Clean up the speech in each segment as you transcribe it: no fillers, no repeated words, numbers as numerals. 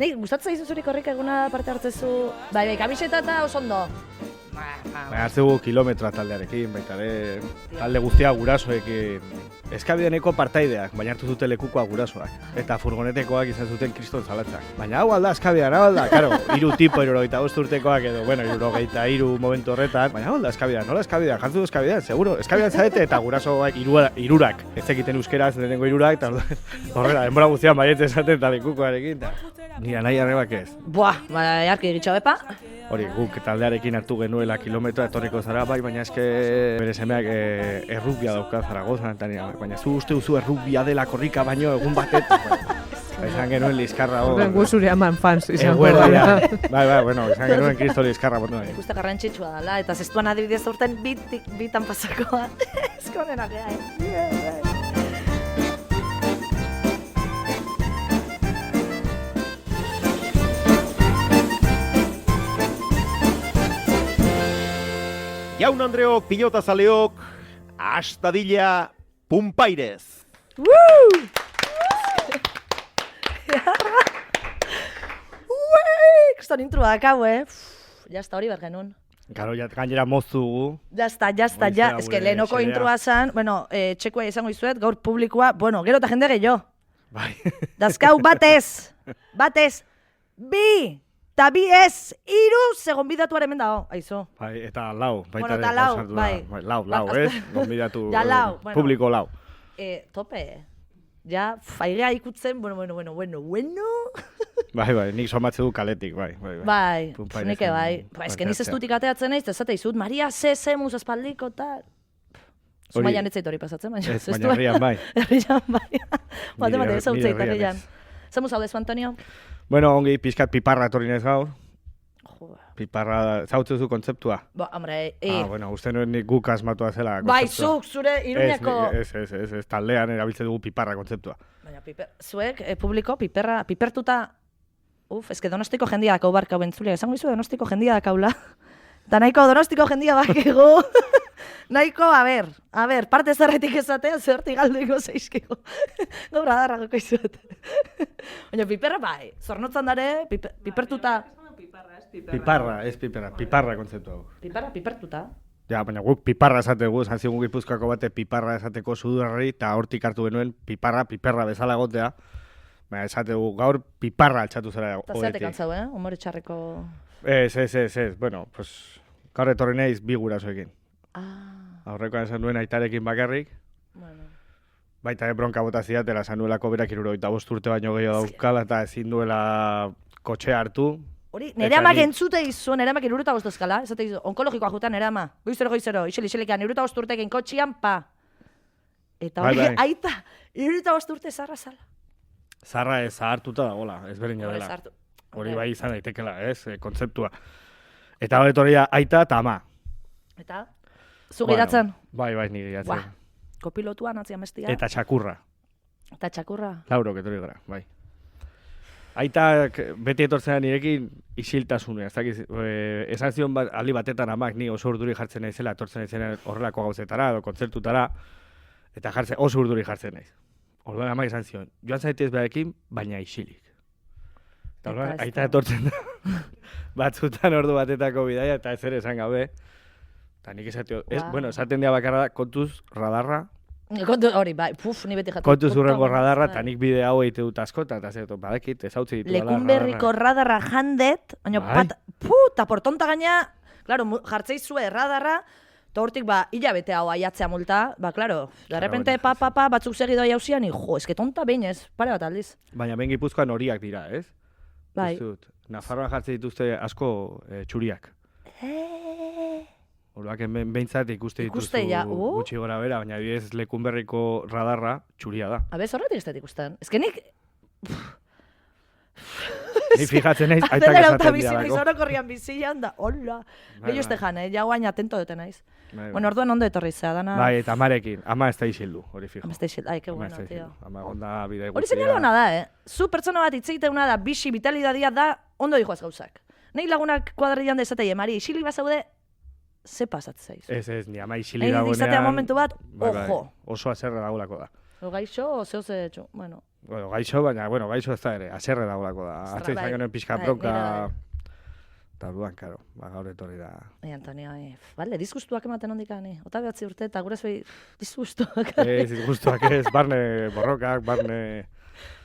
Nei, gustatzen zaizu zuri korrika eguna parte hartzezu? Bai, kamiseta eta oso ondo. Baina hartzegu kilometroa taldearekin, baita ere talde guztia gurasoekin. Eskabideneko partaideak, baina hartu zuten lekukoa gurasoak. Eta furgonetekoak izan zuten kriston zalatzak. Baina hau alda Eskabidean, hau alda, karo, 3 tipo 75 urtekoak edo, bueno, 73 momentu horretan. Baina hau alda Eskabidean, nola Eskabidean, jartzu Eskabidean, seguro. Eskabidean zarete eta gurasoak hirurak. Ez egiten euskeraz, lehenengo hirurak, eta horrela, denbora guztian baiet esaten eta lekukoarekin. Nire nahi arrebak ez. Buah, jarki egitxo bepa. Hori, guk taldearekin hartu genuela kilometroa etorriko zara, bai, baina eske bere semeak errugbia dauka Zaragozan, baina zu uste duzu errugbia dela korrika baino egun batetan. Izan genuen Lizkarra hor. Gu zure aman fans izan. Bai, bueno, izan genuen Kristo Lizkarra. Ikuste garrantzitsua dela, eta zestuan adibidez urten bitan pasakoa. Ez konena gea, Jaun Andreok, pilotazaleok, astadilla Pumpairez. Kriston intrua dakau, Jazta hori bergenun. Garo, gainera moztugu. Jazta, ez que lehenoko intrua zan, bueno, txekoa izango izuet, gaur publikoa, bueno, gero eta jende gehiago. Bai. Dazkau batez, bi! Eta bi ez, 3, ze gonbidatuaren hemen dago, aizu. Bai, eta lau, baita Bueno, ere eta lau, gauzatu da. bai. Lau, ez? Gonbidatu, Ja, lau, bueno. publiko lau. Tope, ja, faigea ikutzen, bueno. Bai, nik somatze du kaletik, bai. Bai, Pumpairezen nike bai. Ez que niz ez dutik ateatzen naiz, ez izut, Maria zemuz espaldiko, tal. Zumaian ez zait hori pasatzen, baina. Ez, baina herrian bai. Herrian bai. Bate, ez hau Nire zait herrian herrian. ez. Zemuz hau dezu, Antonio? Bueno, ongi pizkat piparra etorri nez gaur. Jo, Piparra, zautzen zu kontzeptua? hombre, Bueno, uste nuen nik guk asmatua zela bai, kontzeptua. zuk, zure Iruñako... Ez, taldean erabiltzen dugu piparra kontzeptua. Baina, zuek, publiko, pipertuta... Ez que Donostiko jendia dakau barkau bentzulia. Esango izu Donostiko jendia dakaula. Eta nahiko Donostiko jendia bakigu. Nahiko, a ber, parte zerretik ezatea, zertik galduiko zeizkigu. Gaur adarra goko izuet. Baina, piperra bai, zornotzan dare, pipertuta. Piparra, ez piperra, piparra kontzeptua hau. Pipertuta. Ja, baina guk piparra esategu, esan zigun Gipuzkoako bate piparra esateko sudurrari, eta hortik hartu genuen piperra bezala gotea. Baina esategu gaur piparra altxatu zera Eta zeatek antzau, humore txarreko... Ez, bueno, pues, gaur etorri nahiz bi gurasoekin. Aurrekoan esan duen aitarekin bakarrik. Bueno. Baita bronka bota zidatela, esan nuelako berak 75 urte baino gehiago daukala, eta ezin duela kotxea hartu. Hori, nire amak entzute izu, nire amak 75 eskala, esate izu, onkologikoa jutan nire ama. Goizero, iselikan, 75 urtekin kotxian, pa. Eta hori, aita, 75 urte zarra zala. Zarra ez zahartuta dagoela, ez berdin dela. Hori bai izan daitekela, ez, kontzeptua. Eta hori etorria aita eta ama. Eta? Zu giratzen? Bai, nire giratzen. Kopilotua natzia mestia. Eta txakurra. Laurok etorri gara, bai. Aitak beti etortzen nirekin isiltasunea. Esan zion aldi batetan amak ni oso urduri jartzen naizela, etortzen naizela horrelako gauzetara edo kontzertutara, eta oso urduri jartzen naiz. Orduan amak esan zion, joan zaitez beharekin, baina isilik. Eta orduan, aita etortzen da. Batzutan ordu batetako bidaia, eta ez ere esan gabe. Eta nik esatio, esaten dira bakarra da, kontuz radarra. Hori, bai, ni beti jatu. Kontuz urrengo radarra, eta nik bide hau egite dut asko, eta zeto, badakit, ez hau ditu dala. Lekunberriko radarra jandet, baina eta portonta gaina, klaro, jartzeizue radarra, eta hortik, hilabete hau aiatzea multa, klaro, de repente, batzuk segidoa jauzian, eske tonta behin ez, pare bat aldiz. Baina ben Gipuzkoan horiak dira, ez? Bai. Nafarroan jartzen dituzte asko txuriak. Horrak behintzat ikuste dituzu gutxi gora bera, baina bidez Lekunberriko radarra txuria da. Abez, horretik ez dut ikusten. Ez que nik... Ni fijatzen naiz, aitak esaten dira dako. Orokorrian bizian da, hola. Gehiu uste jan, jagoain atento dute naiz. Bueno, orduan ondo etorri zea, dana... Bai, eta amarekin, ama ez da isildu, hori fijo. Ama ez da isildu, que bueno, tío. Ama gonda bidea guztia. Hori zein ona da, Zu pertsona bat itzeiteuna da, bixi, vitalidadia da, ondo dijoaz gauzak. Nei lagunak kuadrillan dezatei, Mari, isilik bazaude, ze pasatzeiz. Ez, ni ama isili dagoenean... Izatea momentu bat, ojo. Oso azerra dagoelako da. Gaixo, zeo ze, bueno. gaixo, baina, gaixo ez da ere, aserre dagoelako da. Atzei zainoen pixka bronka. Eta orduan, karo, gaur etorri da. Antonio, bale, disgustuak ematen hondik ani. Ota behatzi urte eta gure zoi disgustuak. Disgustuak ez, barne borrokak, barne...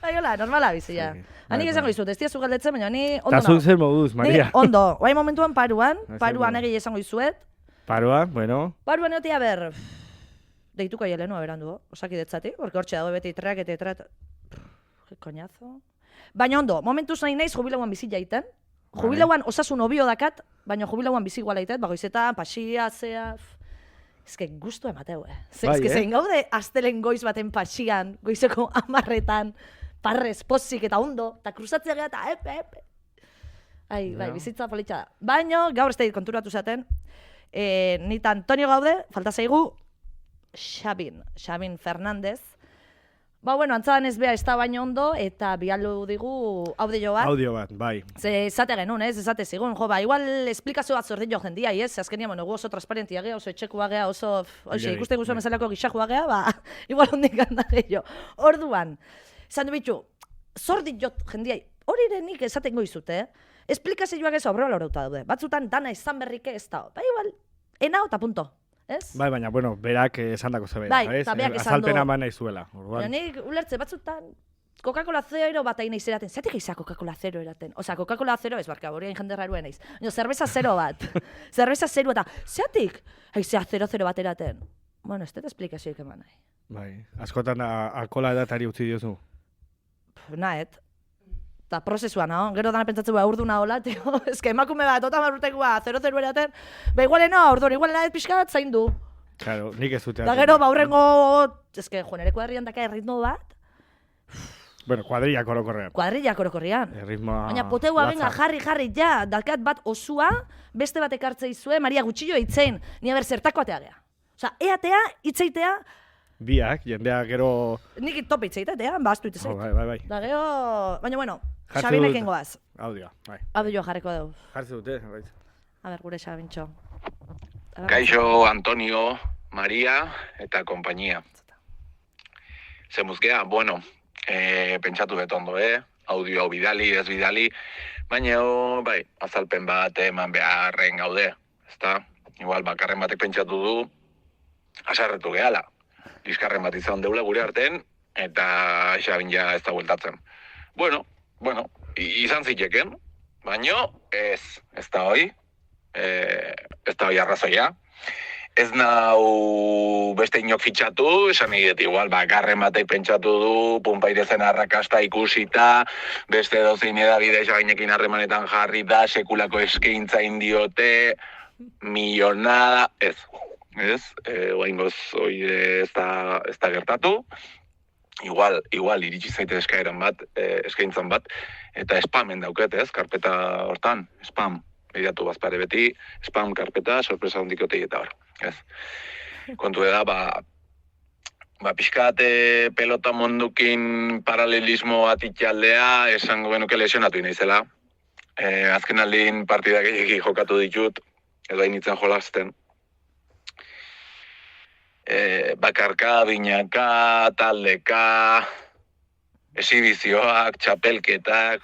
Hola, normala bizia. Hanik esango izut, ez diazu galdetzen, baina ni ondo nago. Tazun zer moduz, Maria. Ni ondo, guai momentuan paruan egi esango izuet. Paruan, bueno. Paruan egotia ber, deituko aielenu aberandu, osakidetzati, porque hortxe dago beti treak eta trat... Koñazo. Baina ondo, momentuz nahi naiz jubilauan bizi jaiten. Jubilauan osasun obio dakat, baina jubilauan bizi iguala itet, bagoizetan, pasia, zea... Ezke guztu emateu, Ezke zein gaude astelen goiz baten pasian, goizeko 10etan, parrez, pozik eta ondo, eta kruzatzea geha eta epe. Bai, bizitza politxa da. Baina, gaur ez da konturatu zaten, nita Antonio gaude, falta zaigu, Xabin Fernandez. Antzadan ez beha ez da baino ondo, eta bialu digu audio bat. Audio bat, bai. Ze esate genuen, esate zigun, igual esplikazio bat zordin jo jendia, azkenia, gu oso transparentia gea, oso etxekua gea, oso, ikusten guzuen mezelako gixakua gea, igual hondik handa gehiago. Orduan, esan du bitu, zordin jot jendia, hori nik esaten goizute, esplikazioak ez aurrela horreuta daude, batzutan dana izan berrike ez da, igual, enao eta punto. Ez? Bai, baina, berak esan dako zebera, ez? Azalpena eman nahi zuela. Nik ulertze batzutan, Coca-Cola Zero bat hain naiz eraten. Zatik eiza Coca-Cola Zero eraten? Osa, Coca-Cola Zero ez barka, hori hain jende raruen naiz. Zerbeza zero bat. Zerbeza zero eta, zatik eizea 0-0 bat eraten? Ez dut esplikazioik eman nahi. Bai, askotan alkola edatari utzi diozu. Nahet. Eta prozesua, no? Gero dana pentsatzen urduna hola, tio. Ez que emakume bat, otan barrutekua 0-0 eraten. Igualena, orduan, igualena ez pixkat zain du. Claro, nik ez dute. Da gero, aurrengo... Ez que, nereko herrian daka erritmo bat. Kuadrillak orokorrean. Kuadrillak orokorrean. Erritmoa... Baina poteua benga, jarri, ja. Dalkat bat osua, beste bat ekartzea izue, Maria Gutxillo eitzein. Nia ber zertako atea gea. Osa, eatea, itzeitea... Biak, jendea gero... Nik tope itzeitea, baztu itzeit. Bai. Da gero... Baina, Xabinekin goaz. Audio, bai. Audio jarriko dugu. Jartze dute, bai. A ber, gure Xabintxo. Kaixo, Antonio, Maria eta konpainia. Zemuzgea, pentsatu betondo, audio hau bidali, ez bidali, baina, bai, azalpen bat eman beharren gaude, ezta? Igual, bakarren batek pentsatu du, asarretu gehala. Liskarren bat izan deula gure arten, eta Xabin ja ez da bueltatzen. Bueno, izan ziteken, baina ez da hoi, ez da hoi arrazoia. Ez nau beste inok fitxatu, esan egiet igual, bakarren batek pentsatu du, Punpairezen arrakasta ikusita, beste dozein edabide Xabinekin harremanetan jarri da, sekulako eskaintza indiote, millonada, ez, oaingoz hoi ez da gertatu. Igual iritsi zaite eskaeran bat, eskaintzan bat, eta spamen dauket, karpeta hortan, spam, behiratu bazpare beti, spam, karpeta, sorpresa hondikotei eta hor, ez. Kontu da, pixkat pelota mundukin paralelismo bat itxaldea, esango benuke lesionatu inaizela. Azken aldin partida gehiagik jokatu ditut, edo hainitzen jolazten. Bakarka, binaka, taldeka, esibizioak, txapelketak,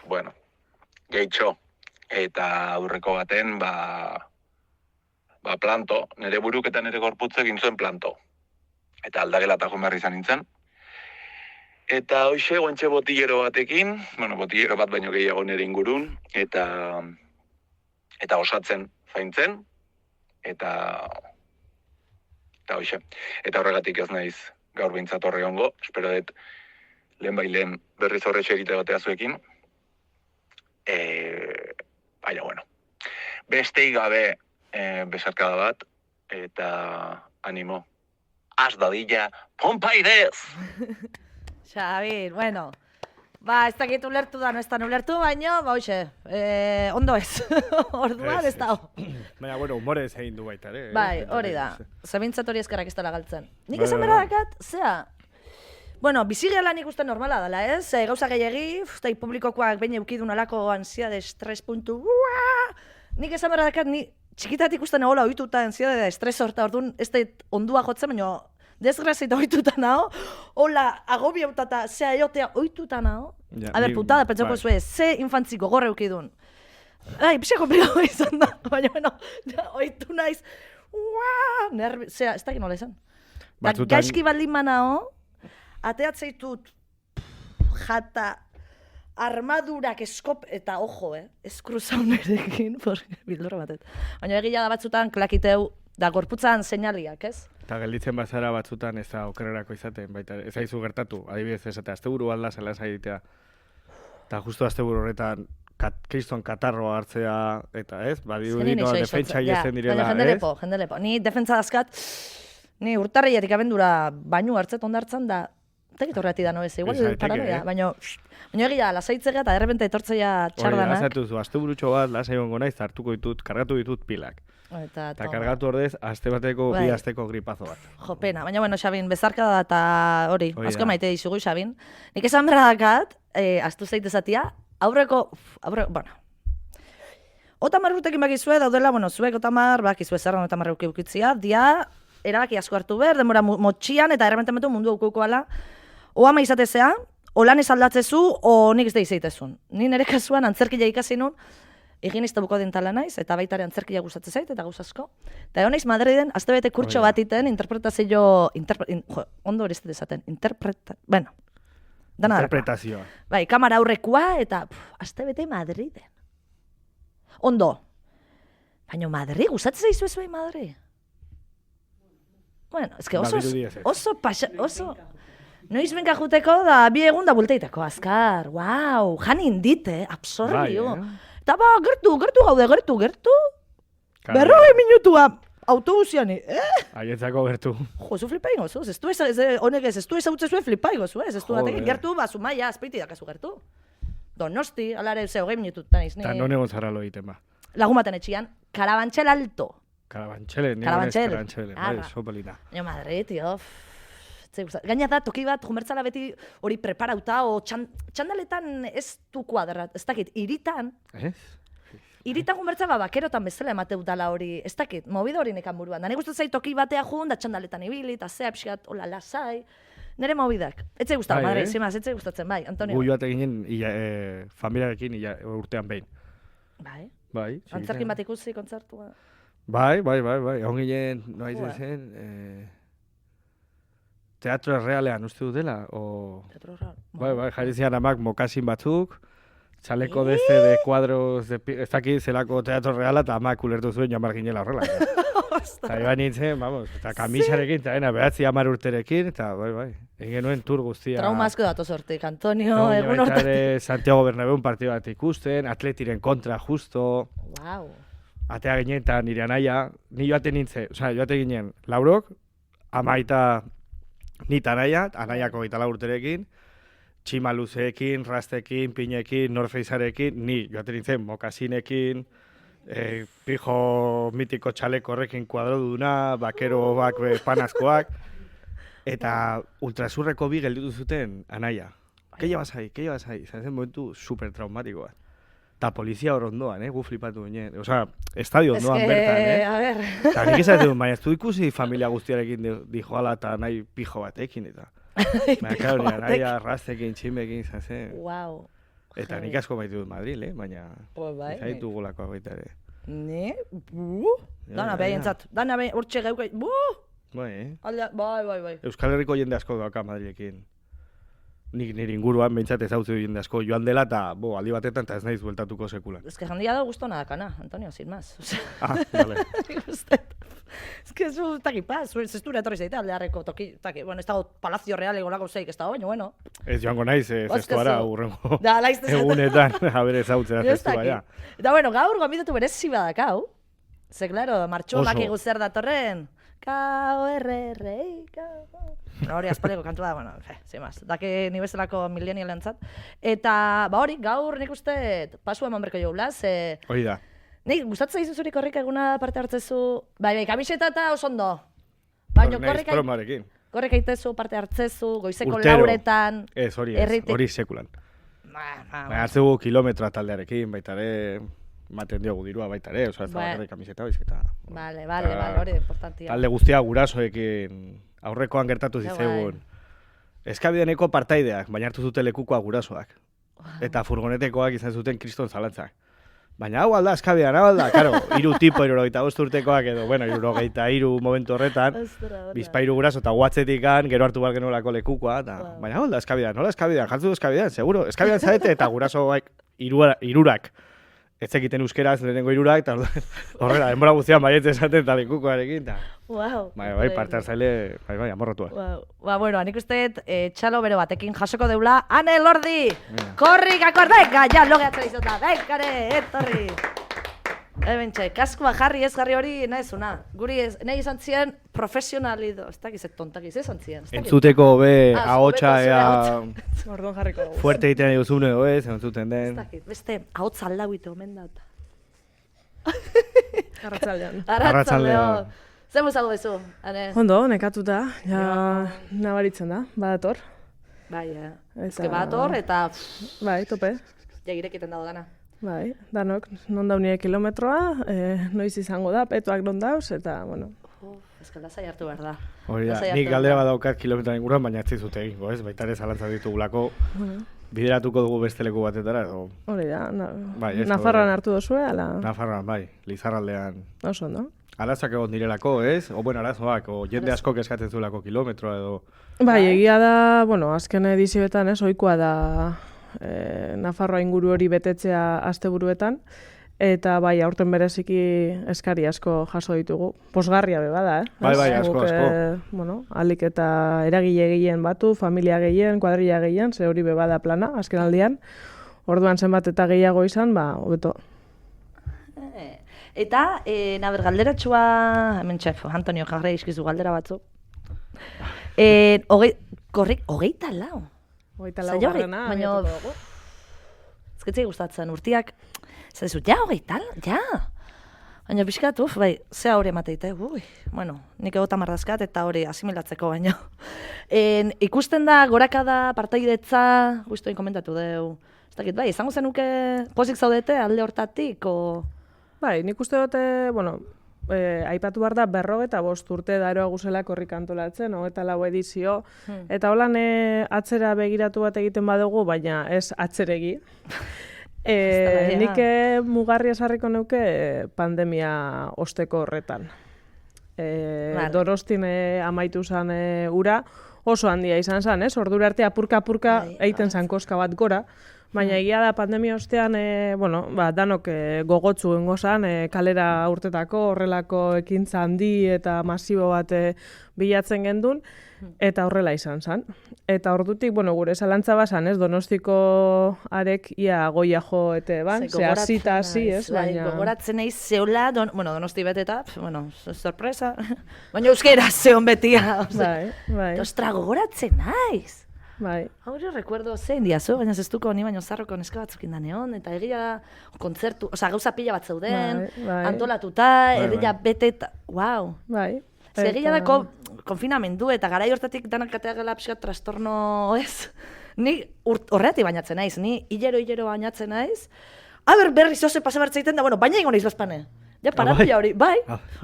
gehitxo. Eta aurreko baten, planto, nire buruk eta nire gorputze egin zuen planto. Eta aldagela eta joan behar izan nintzen. Eta hoxe, guantxe botillero batekin, botillero bat baino gehiago nire ingurun, eta osatzen zaintzen, eta hoxe. Eta horregatik ez naiz gaur behintzat horre hongo, espero dut lehen berriz horretxe egite batea zuekin. Baina, bestei gabe besarkada bat, eta animo. Az dadila, Punpairez! Xabin, ez dakit ulertu da, no ez da ulertu, baina, hoxe, ondo ez. Orduan ez da. Baina, humorez egin du baita, Bai, hori da. Zabintzat hori eskerrak ez dela galtzen. Nik esan berra dakat, zea, bizigela nik uste normala dela, ez? Gauza gehiagi, publikokoak behin eukidun alako ansiade estres puntu, nik esan berra dakat, txikitatik uste nagola ohituta ansiade estres horta, orduan ez da ondua jotzen, baina desgrazieta oituta nao, hola, agobiauta eta zea eotea oituta nao. A ber, putada, pentsako zuen, ze infantzi gogorra eukidun. Ai, pixka komplikatu izan da, baina, bueno, oitu naiz, zera, ez dakit nola izan. Gaizki baldin manao, ateatzeitut jata armadurak eskop eta ojo, eskruzaunerekin, bildurra batet. Baina egia da batzutan klakiteu da gorputzan seinaliak, ez? Eta gelditzen bazara batzutan ez da okerrerako izaten, baita ez aizu gertatu, adibidez esatea, asteburu alda zela zaitea. Eta justu asteburu horretan kriston katarroa hartzea, eta ez, badirudino defentsa iezen direla, ez? Jendelepo. Ni defentsa dazkat, ni urtarriatik abendura bainu hartzet ondartzan da, tekit horreti da no ez, igual paranoia, baina egia, lasaitzea eta derrepente etortzea txardanak. Hori, azatuzu, asteburutxo bat, lasai hongo naiz, hartuko ditut, kargatu ditut pilak. Eta kargatu ordez, aste bateko, bi asteko gripazo bat. Jo, pena. Baina, bueno, Xabin, bezarka da eta hori, asko maite dizugu, Xabin. Nik esan berra dakat, astu zaitezatia, aurreko, bueno, Otamar urtekin bakizue daudela, bueno, zuek Otamar, bakizue zerran Otamar eukitzia, dia, erabaki asko hartu behar, denbora motxian, eta errementen betu mundu aukuko ala, oama izatezea, olan ez aldatzezu, o nik ez da izaitezun. Ni nire kasuan antzerkia ikasi nun, higienista buko dentala naiz, eta baitare antzerkia gustatzen zait, eta gauzasko. Eta egon naiz Madriden, astebete kurtso bat iten, interpretazio, ondo hori ez dezaten, bueno, dana interpretazioa. Bai, kamara aurrekoa, eta astebete Madriden. Ondo. Baina Madrid, gustatzen zaizu ez bai Madrid? Bueno, ez que oso, noiz benka juteko da, bi egun da bulteitako, azkar, wow, jan indite, absorbio. Eta ba, gertu gaude, berroi minutua autobusian, Haietzako gertu. Jo, zu flipa ingo, ez du ezautzen zuen flipa ingo, ez du batekin gertu, ba, Zumaia, azpeiti dakazu gertu. Donosti, alare, ze, 20 minututan izni. Eta non egon zara lo egiten ba. Lagun baten etxian, Carabanchel alto. Carabanchel, bai, sopelina. Jo, Madrid, tio, gaina da, toki bat, jumertzala beti hori preparauta, o txandaletan ez du kuadrat, ez dakit, iritan. Ez? Iritan jumertza bakerotan bezala emateu dala hori, ez dakit, mobido hori nekan buruan. Da, nik gustatzen zait toki batea jun, da txandaletan ibili, eta zea, pixkat, hola, lasai. Nere mobidak. Etzai gustatzen, Madrid, zimaz, etzai gustatzen, bai, Antonio. Gu joate ginen familiarekin urtean behin. Bai? Bai. Antzerkin bat ikusi, kontzertua. Bai. Hon ginen, noiz zen, Teatro Errealean uste dut dela, o... Teatro Erreal. Bai, jarri zian amak mokasin batzuk, txaleko dezte de kuadros, ez dakit zelako Teatro Erreala, eta amak ulertu zuen joan ginela horrela. Eta iban nintzen, vamos, eta kamisarekin, eta behatzi 10 urterekin, eta bai, egin nuen tur guztia. Trauma asko datoz hortik, Antonio, egun hortik. Santiago Bernabeu un partido bat ikusten, Atletiren kontra justo. Wow. Atea ginen, eta nire anaia, ni joaten nintzen, joaten ginen, Laurok, amaita nita anaiako 24 urterekin, txima luzeekin, rastekin, pinekin, norfeizarekin, ni joaten nintzen, mokasinekin, pijo mitiko txaleko horrekin kuadroduna, bakero bak panazkoak, eta ultrasurreko bi gelditu zuten anaia. Keia basai, izan zen momentu super traumatikoa. Eta polizia hor ondoan, gu flipatu ginen. Osa, estadio ondoan bertan, a ver. Eta nik izan dut, baina ez du ikusi familia guztiarekin dijoala eta nahi pijo batekin, eta... Baina, klaro, nahi arrastekin, tximekin, izan zen. Wow. Eta nik asko baitu dut Madrid, baina... Izan ditu gulakoa baita ere. Ne? Dana behintzat. Dana behin, urtxe geukai. Bai. Euskal Herriko jende asko doaka Madrilekin. Nik nire inguruan behintzat ezautzen jende asko joan dela, eta aldi batetan eta ez naiz bueltatuko sekulan. Ez que jandia da guztona dakana, Antonio, sin más. Vale. Ez que zu takipaz, ez dure etorri zaita aldearreko toki, bueno, ez dago Palazio Real egolako zeik, ez dago, baina, bueno. Ez joango naiz, zestuara urrengo egunetan, haber ezautzera zestua, ja. Eta, bueno, gaur gombidatu berezi badakau, ze, claro, martxo bakigu zer datorren, K-O-R-R-I, hori aspaldiko kantu da, bueno, zemaz, dake ni bezalako millennialentzat. Eta, hori, gaur nik uste pasu eman berko jogula, ze... Hori da. Nik, gustatzen zaizu zurik korrika eguna parte hartzezu, bai, kamiseta eta oso ondo. Baina korrika itezu, parte hartzezu, goizeko lauretan, ez, hori sekulan. Baina hartzegu kilometroa taldearekin, baita ere, maten diogu dirua baita ere, oza, ez da bakarrik kamiseta, bizketa. Vale, hori importantia. Talde guztia gurasoekin aurrekoan gertatu zizegun. Eskabideneko partaideak, baina hartu zute lekukoa gurasoak. Eta furgonetekoak izan zuten kriston zalantzak. Baina hau alda, eskabidean, hau alda, karo, 3 tipo 75 urtekoak edo, bueno, 73 momentu horretan, bizpairu guraso eta guatzetikan, gero hartu behar genuelako lekukoa, baina hau alda, eskabidean, nola eskabidean, jartzu du eskabidean, seguro, eskabidean zaete eta gurasoak irurak. Ez ekiten euskeraz, lehenengo irurak, eta horrela, denbora guztian baietze esaten eta lekukoarekin, eta... Bai, parte hartzaile, bai, amorratua. Bueno, nik usteet, txalo bero batekin jasoko deula, Ane Lordi! Korrik akordeka, ja, logeatzen izota, benkare, etorri! Ebentxe, kaskua jarri ez jarri hori, nahi zuna. Guri nahi izan ziren profesionalido, ez dakizek tontakiz, izan ziren. Entzuteko be, ahotsa, Orduan jarriko dugu. fuerte egiten nahi duzune, ez, entzuten den. Ez dakit, beste, ahotsa aldauite omen da. Arratzaldean. Arratzaldeo. Zer muzago bezu, Ane? Ondo, nekatuta, ja nabaritzen da, badator. Bai, ezke badator eta... Bai, tope. Ja, irekiten dago dana. Bai, danok, non daunie kilometroa, noiz izango da, petuak non dauz, eta, bueno. Ez que lasai hartu behar da. Hori da, nik galdera badaukat kilometroan inguruan, baina ez zizute egingo, ez? Baita ere zalantza ditugulako, bideratuko dugu beste leku batetara, edo... Hori da, bai, Nafarroan hartu dozue, ala? Nafarroan, bai, Lizarraldean. Oso, no? Arazoak egon direlako, ez? O, bueno, arazoak, o jende asko eskatzen zuelako kilometroa edo... Bai, egia da, bueno, azken edizioetan, ez, ohikoa da Nafarroa inguru hori betetzea asteburuetan, eta bai, aurten bereziki eskari asko jaso ditugu. Posgarria beba da, Bai, asko. Bueno, alik eta eragile gehien batu, familia gehien, kuadrilla gehien, ze hori beba da plana, azken aldian. Orduan zenbat eta gehiago izan, ba, hobeto. Eta, naber, galderatxua, hemen txef, Antonio jarre izkizu galdera batzu. Hogeita lau? Hogeita lau garrena, abiatuko dugu. Ezketzei gustatzen, urtiak, zadezu, ja, hogeita lau, ja! Baina pixkat, bai, ze haure emateite, bueno, nik egota mardazkat eta hori asimilatzeko baino. Ikusten da, gorakada, partaidetza, guztuen komentatu deu. Ez dakit, bai, izango zenuke pozik zaudete alde hortatik, o... Bai, nik uste dute, bueno, aipatu behar da 45 urte daroa guzela korrik antolatzen, 24 edizio, eta holan atzera begiratu bat egiten badugu, baina ez atzeregi. Nik mugarri esarriko neuke pandemia osteko horretan. Dorostin amaitu zen ura, oso handia izan zen, ez? Ordura arte apurka egiten zen koska bat gora, baina egia da pandemia ostean, danok gogotzu gengo zen, kalera urtetako horrelako ekintza handi eta masibo bat bilatzen gendun, eta horrela izan zen. Eta ordutik, gure zalantza bazan, ez, Donostiko arek ia goia jo ete ban, ze hasita hasi, ez, baina... Gogoratzen nahi zeola, Donosti beteta, sorpresa, baina euskera zeon betia. Bai. Ostra, gogoratzen naiz. Bai. Hauri recuerdo zein diazu, baina zestuko ni baino zarroko neska batzukin daneon, eta egia kontzertu, gauza pila bat zeuden, antolatuta, egia beteta, wow. Bai. Egia da konfinamendu eta garai hortatik danak katea gela pixkat trastorno, ez? Ni horreati bainatzen naiz, ni hilero bainatzen naiz. Berriz oze pasa bertzeiten da, baina ingo naiz bazpane. Ja, parapia hori, bai.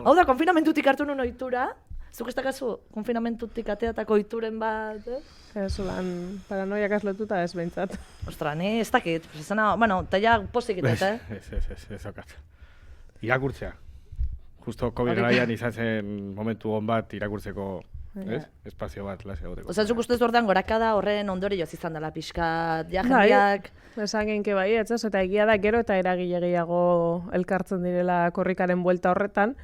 Hau da, konfinamentutik hartu nuen ohitura. Zuk ez dakazu konfinamentutik ateatako ohituren bat, Ez, paranoiak azlotuta ez behintzat. Ostra, ni ez dakit, eta ja pozik itet, Ez okat. Irakurtzea. Justo COVID garaian izan zen momentu hon bat irakurtzeko, espazio bat, lasi egoteko. Osa, zuk ustez ordean gorakada horren ondorioz izan dela pixkat, ja jendeak... Esan genke bai, ez, eta egia da gero eta eragile gehiago elkartzen direla korrikaren buelta horretan,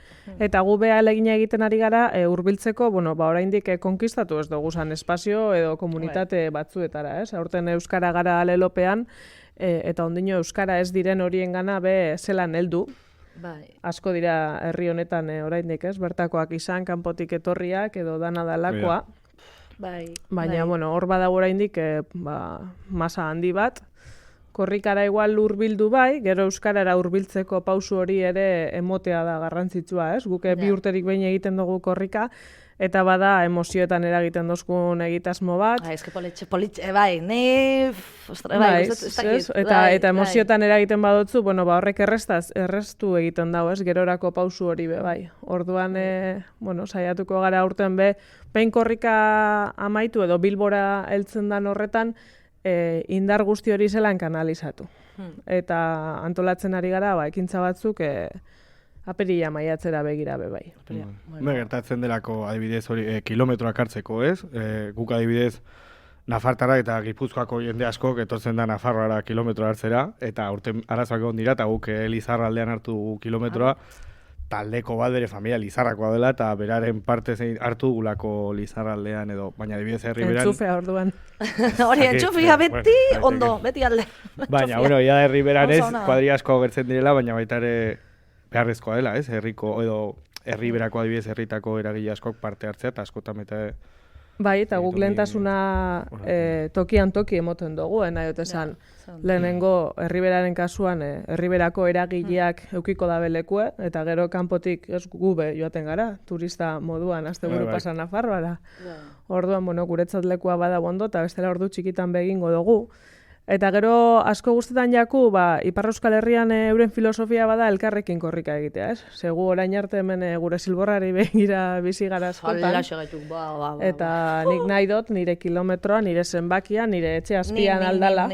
eta gu beha elegina egiten ari gara hurbiltzeko, oraindik konkistatu ez dugu zan espazio edo komunitate batzuetara, ez? Aurten euskara gara alelopean, eta ondino euskara ez diren horien gana be zelan heldu. Asko dira herri honetan oraindik, ez? Bertakoak izan, kanpotik etorriak edo dana dalakoa. Baina, hor badago oraindik masa handi bat. Korrikara igual hurbildu bai, gero euskarara hurbiltzeko pausu hori ere emotea da garrantzitsua, ez? Guk bi urterik behin egiten dugu korrika, eta bada emozioetan eragiten dozkun egitasmo bat. Eske politxe, bai, ni... Bai, eta emozioetan eragiten badotzu, bueno, ba, horrek erreztu egiten dago, ez, gerorako pausu hori be, bai. Orduan, bueno, saiatuko gara aurten behin korrika amaitu edo Bilbora heltzen dan horretan, indar guzti hori zelan kanalizatu. Eta antolatzen ari gara, ekintza batzuk, aperila maiatzera begira be bai. Gertatzen delako adibidez hori kilometroak hartzeko, ez? Guk adibidez Nafartara eta Gipuzkoako jende askok etortzen da Nafarroara kilometro hartzera, eta aurten arazoak egon dira, eta guk Lizarraldean hartu kilometroa, taldeko bat bere familia Lizarrakoa dela, eta beraren parte hartu gulako Lizarraldean edo, baina adibidez Herriberan... Entzufea orduan. Hori, entzufea beti ondo, beti alde. Baina, bueno, ya Herriberan ez, kuadria asko gertzen direla, baina baita ere beharrezkoa dela, ez? Herriberako adibidez herritako eragile askok parte hartzea, eta askotan eta... Bai, eta guk lehentasuna tokian toki emoten dugu, nahi dut esan. Lehenengo Herriberaren kasuan Herriberako eragileak eukiko dabe lekue, eta gero kanpotik ez gube joaten gara, turista moduan, asteburu pasa Nafarroara. Orduan, bueno, guretzat lekua bada ondo, eta bestela ordu txikitan begingo dugu. Eta gero asko guztetan jaku, Ipar Euskal Herrian euren filosofia bada elkarrekin korrika egitea, ez? Segu orain arte hemen gure Zilborrari begira bizi gara askotan. Eta nik nahi dut nire kilometroa, nire zenbakia, nire etxe azpian aldala.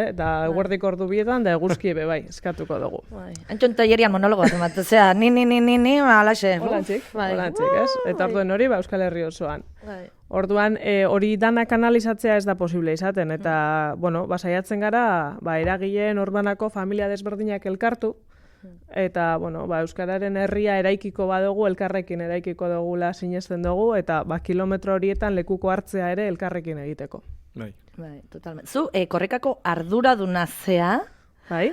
Eta eguerdik ordu bietan, da eguzki ebe bai, eskatuko dugu. Antxon tallerian monologo bat emat, zera, ni, alaxe. Holantzik, ez? Eta orduen hori, Euskal Herri osoan. Orduan, hori danak analizatzea ez da posible izaten, eta, bueno, saiatzen gara, eragileen orbanako familia desberdinak elkartu, eta, bueno, Euskararen herria eraikiko badugu, elkarrekin eraikiko dugula sinesten dugu, eta, kilometro horietan lekuko hartzea ere elkarrekin egiteko. Bai, totalmente. Zu, korrikako arduraduna zea, bai?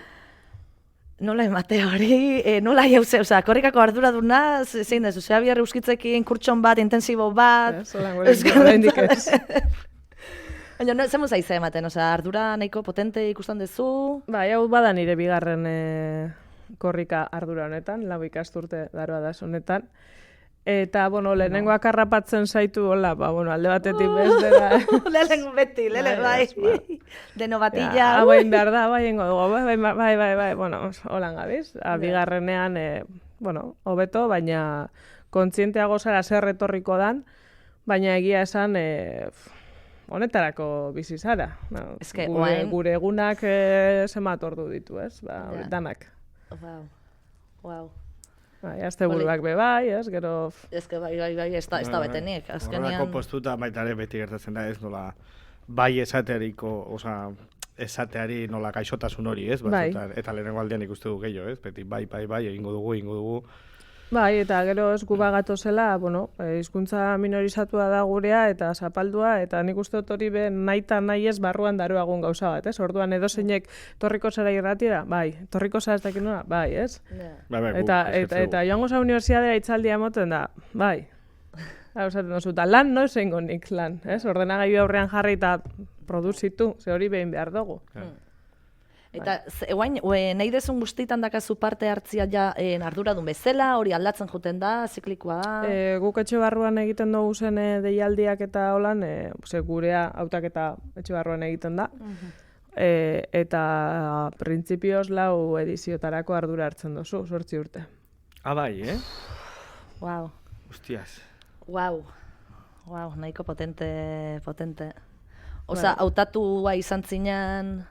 Nola emate hori, nola jauze, korrikako arduraduna, zein dezu, zea biarri euskitzekin, kurtson bat, intensibo bat... Zola indik ez. Baina, zen muzai ze ematen, ardura nahiko potente ikusten dezu? Hau bada nire bigarren korrika ardura honetan, lau ikasturte daroa da honetan. Eta, bueno, lehenengoak harrapatzen zaitu, hola, alde batetik bestera. Lehenengo beti, bai. Deno batilla. Hauen behar da, ingo dugu, bai, bueno, holan gabiz. Bigarrenean, bueno, hobeto, baina kontzienteago zara zer etorriko dan, baina egia esan, honetarako bizi zara. Gure egunak zemat ordu ditu, ez? Danak. Wow. Azte buruak be bai, ez, gero... Ez que bai, ez da betenik, azkenean... Horrelako postuta baitare beti gertatzen da ez, nola, bai esateari nola gaixotasun hori, ez? Eta lehenengo aldean ikuste du gehiago, ez? Beti bai, egingo dugu. Bai, eta gero ez gu bagatozela, bueno, hizkuntza minorizatua da gurea eta zapaldua, eta nik uste dut hori nahi eta nahi ez barruan daroagun gauza bat, ez? Orduan edozeinek torriko zara irratira, bai, torriko zara ez dakit nola, bai, ez? Eta joango za universiadea itzaldia emoten da, bai. Esaten dozu, eta lan no esengo nik lan, ez? Ordenagailu aurrean jarri eta produzitu, ze hori behin behar dugu. Eta nahi dezun guztietan dakazu parte hartzia ja arduradun bezala, hori aldatzen joten da, ziklikoa da? Guk etxe barruan egiten dugu zen deialdiak eta holan, gurea hautaketa etxe barruan egiten da. Eta printzipioz 4 ediziotarako ardura hartzen duzu, 8 urte. Bai, Wow. Hostias. Wow, nahiko potente. Osa, hautatua izan zinan...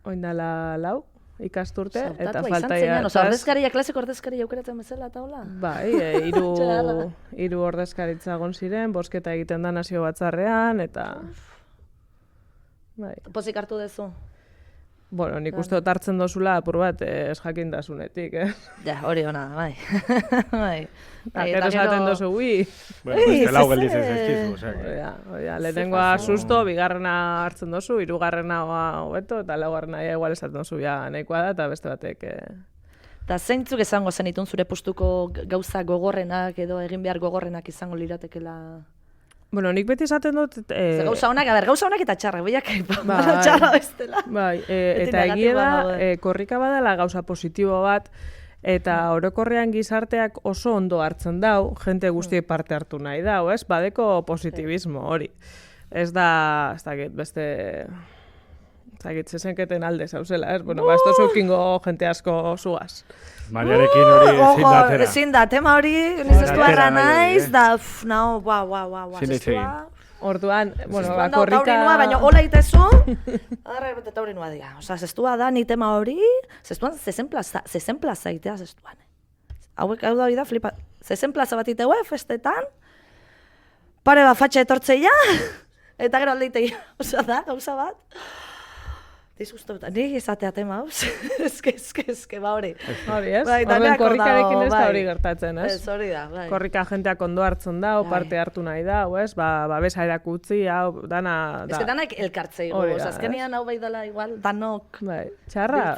Oindala 4 ikasturte, eta falta ja... Ordezkaria, klasiko ordezkaria aukeratzen bezala eta hola? Bai, 3 ordezkaritza egon ziren, bozketa egiten da nazio batzarrean, eta... Pozik hartu dezu? Bueno, nik uste dut hartzen dozula apur bat ez jakindasunetik, Ja, hori ona, bai. Gero esaten dozu, ui. Beste lau gelditzen zezkizu, lehenengoa susto, bigarrena hartzen dozu, 3garrena hobeto, eta 4garrena igual esaten dozu, nahikoa da, eta beste batek... Eta zeintzuk esango zenitun zure postuko gauza gogorrenak edo egin behar gogorrenak izango liratekela... Bueno, nik beti esaten dut... Gauza honak eta txarrak, biak txarra bestela. Bai, eta egia da, korrika badala gauza positibo bat, Eta orokorrean gizarteak oso ondo hartzen dau, jente guztiek parte hartu nahi dau, ez? Badeko positibismo hori. Ez da, ez dakit, beste... Ez dakit, zezenketen alde zauzela, ez? Bueno, ez tozukingo jente asko zugaz. Mariarekin hori ezin da atera. Ezin da, tema hori, nizestu arra naiz, da, nao, zestua. Orduan, bueno, korrika... Taurinua, baina hola itezu, agarra bete taurinua dira. Osa, zestua da, ni tema hori, zestuan zezen plaza itea zestuan. Hau da, flipa, zezen plaza bat iteue, festetan, pare bat fatxa etortzeia, eta gero aldeiteia, osa da, gauza bat. Disgusto, nik izatea tema, eske, ba hori. Hori, ez? Horren korrikarekin ez da hori gertatzen, ez? Ez, hori da, bai. Korrika jenteak ondo hartzen dau, parte hartu nahi dau, ez? Babesa erakutzi, hau, dana... Ez que danak elkartzei gu, azkenian hau bai dela igual, danok... Bai, txarra...